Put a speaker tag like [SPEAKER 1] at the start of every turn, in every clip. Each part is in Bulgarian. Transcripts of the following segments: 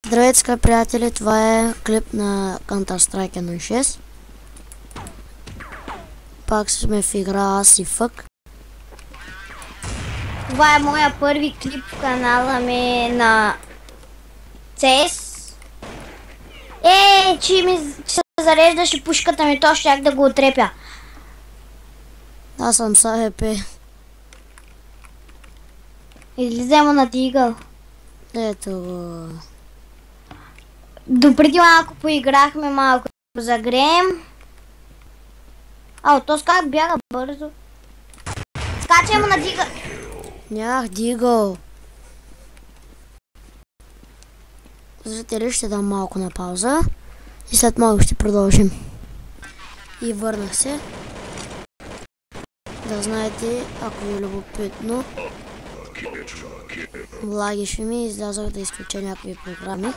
[SPEAKER 1] Здравейте, скъпи приятели, това е клип на Counter-Strike 1.6. Пак сме в игра Аз и Фък.
[SPEAKER 2] Това е моя първи клип в канала ми на CS. Че се зареждаше пушката ми, то щях да го отрепя.
[SPEAKER 1] Аз съм са ХП.
[SPEAKER 2] Излизам на тигъл.
[SPEAKER 1] Ето го.
[SPEAKER 2] Допреди малко поиграхме, малко загреем. То как бяга бързо. Скачай му на дигъл.
[SPEAKER 1] Нямах дигъл. Зрители, ще дам малко на пауза и след малко ще продължим. И върнах се. Да знаете, ако ви е любопитно, влагеше ми и излязох да изключа някакви програми.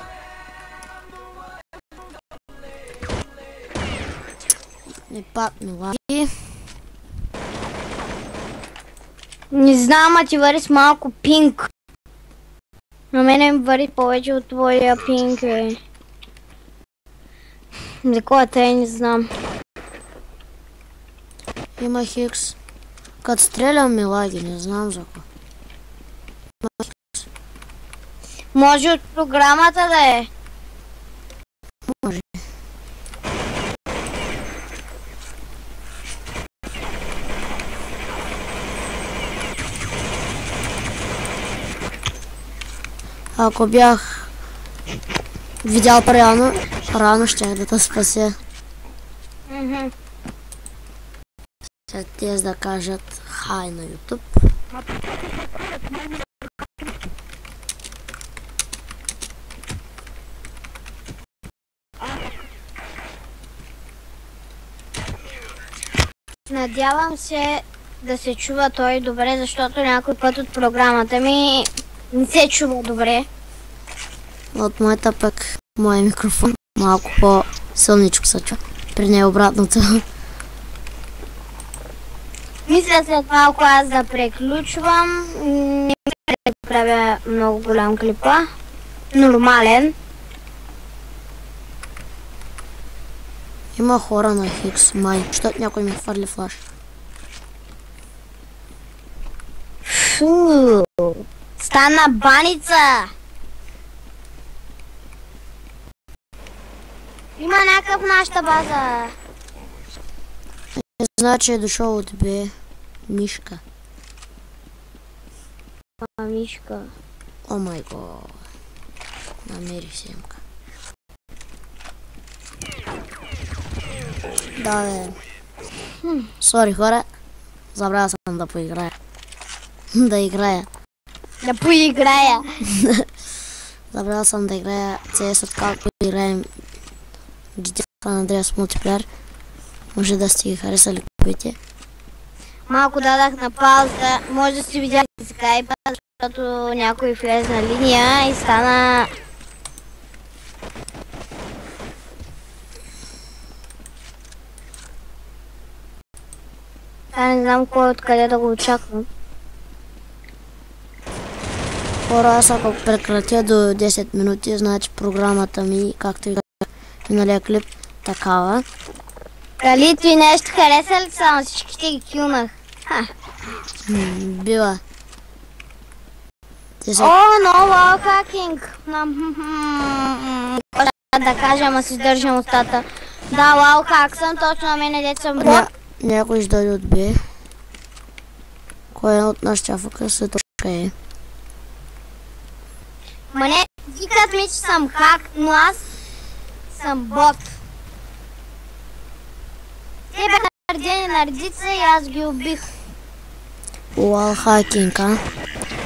[SPEAKER 1] И пак ми лаги.
[SPEAKER 2] Не знам, а ти вари с малко пинк. На мене ми вари повече от твоя пинк, бе. За кой тъй не знам.
[SPEAKER 1] Има хикс. Като стрелям ми лаги, не знам за какво.
[SPEAKER 2] Може от програмата да е.
[SPEAKER 1] Може. Ако бях видял рано щях да те спася. След тези да кажат хай на YouTube.
[SPEAKER 2] Надявам се да се чува той добре, защото някой път от програмата ми не се чува добре.
[SPEAKER 1] От моята пък, моя микрофон малко по-силничко се чува. При нея обратното.
[SPEAKER 2] Мисля след малко аз да преключвам. Не мисля да правя много голям клипа. Нормален.
[SPEAKER 1] Има хора на Хикс, май, защото някой ми хвърли флаш.
[SPEAKER 2] Стана баница! Има някакъв в нашата база.
[SPEAKER 1] Не значи е дошъл от тебе мишка.
[SPEAKER 2] Мишка.
[SPEAKER 1] О май гот. Намерих семка. Да, бе. Сори, хора. Забравя съм да поиграя. Да играя.
[SPEAKER 2] Да поиграя.
[SPEAKER 1] Забравя съм да играя CS, откакто играем GTA San Andreas мултиплеер. Може да сте ги харесали клиповете.
[SPEAKER 2] Малко дадах на пауза. Може да сте видяли скайпа, защото някой влезе на линия и стана... Не знам кой откъде да го очаквам.
[SPEAKER 1] Хора, аз ако прекратя до 10 минути, значи програмата ми, както и миналия клип, такава.
[SPEAKER 2] Дали ти нещо хареса ли само? Всичките ги килнах.
[SPEAKER 1] Бива.
[SPEAKER 2] Много хакинг. Да кажа, ама си държам устата. Да, лау хак съм, точно на мене дет съм бот.
[SPEAKER 1] Някой ще дойде от Б. Кой е от нашата афъка се точка е.
[SPEAKER 2] Ма не, викат ми, че съм хак, но аз съм бот. Те бяха наредени на редица и аз ги убих.
[SPEAKER 1] Уал хакинг, а?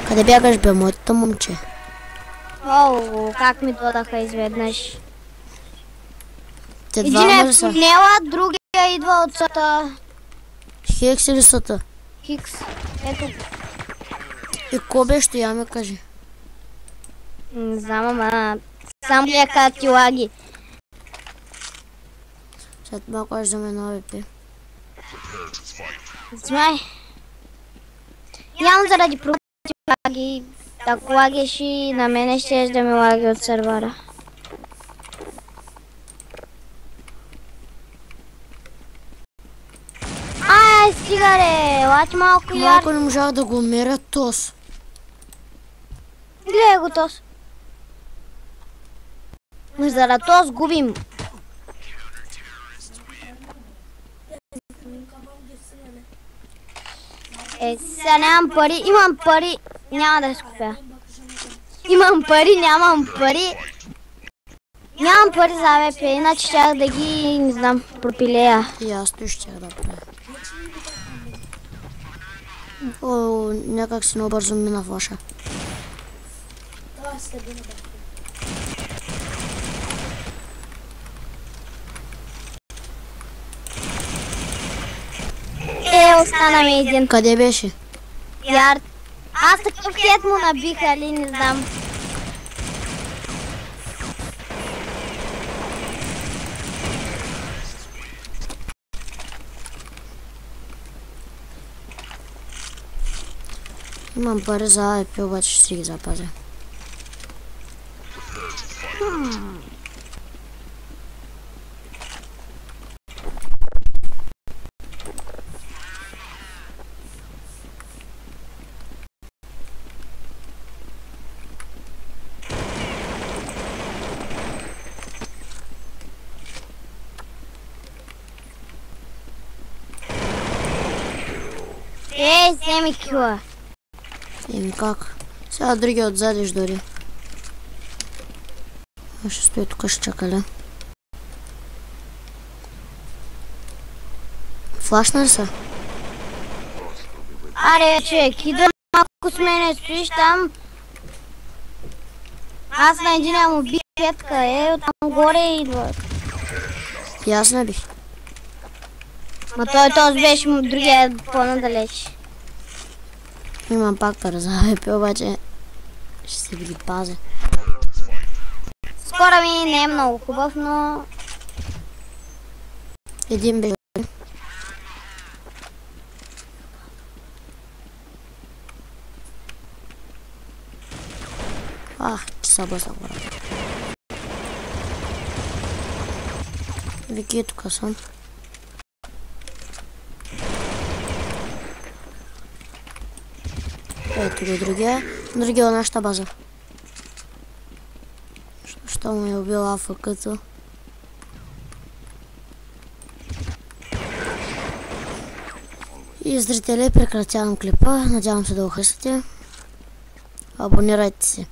[SPEAKER 1] Къде бягаш, бе, моето момче?
[SPEAKER 2] Как ми додаха изведнъж.
[SPEAKER 1] Те
[SPEAKER 2] Един
[SPEAKER 1] двама
[SPEAKER 2] е
[SPEAKER 1] ли са?
[SPEAKER 2] поднела, другия идва от сата.
[SPEAKER 1] Хикс или сата?
[SPEAKER 2] Хикс. Ето.
[SPEAKER 1] И ко бе, ще я ме кажи.
[SPEAKER 2] Не знам, ама само ляка ти лаги.
[SPEAKER 1] След малко ще вземе нови пи.
[SPEAKER 2] Знай. Явно заради лаги, ако лагиш и на мене ще да ми лаги от сервера. цигаре, елате малко и
[SPEAKER 1] Малко не можах да го меря тос.
[SPEAKER 2] гледай го тос. Заради тос губим. Сега нямам пари, имам пари, няма да си купя. Имам пари, нямам пари. Нямам пари за АВП, иначе щях да ги, не знам, пропилея.
[SPEAKER 1] И аз то щях да правя. О, някак си много бързо мина флаша.
[SPEAKER 2] Остана ми един.
[SPEAKER 1] Къде беше?
[SPEAKER 2] Ярд. Аз такъв хет му набих, али не знам.
[SPEAKER 1] Имам пари за АВП, обаче ще си ги запазя.
[SPEAKER 2] Вземи кила.
[SPEAKER 1] Еми как? Сега другия отзади ще дори. Ще стои тук, ще чака ли? Флашна ли са?
[SPEAKER 2] Аре, човек, идвам, ако с мене стоиш там. Аз на единия му бих петка, там горе идва.
[SPEAKER 1] И аз не бих.
[SPEAKER 2] Ма той този беше му другия по-надалеч.
[SPEAKER 1] Имам пак пари за АВП, обаче ще се ги пазя.
[SPEAKER 2] Скоро ми не е много хубав, но...
[SPEAKER 1] Един беше. Че са бъса гора. Вики, тук съм. Ето го другия. Другия от нашата база. Що му е убил АФК-то? И зрители, прекратявам клипа. Надявам се да го харесате. Абонирайте се.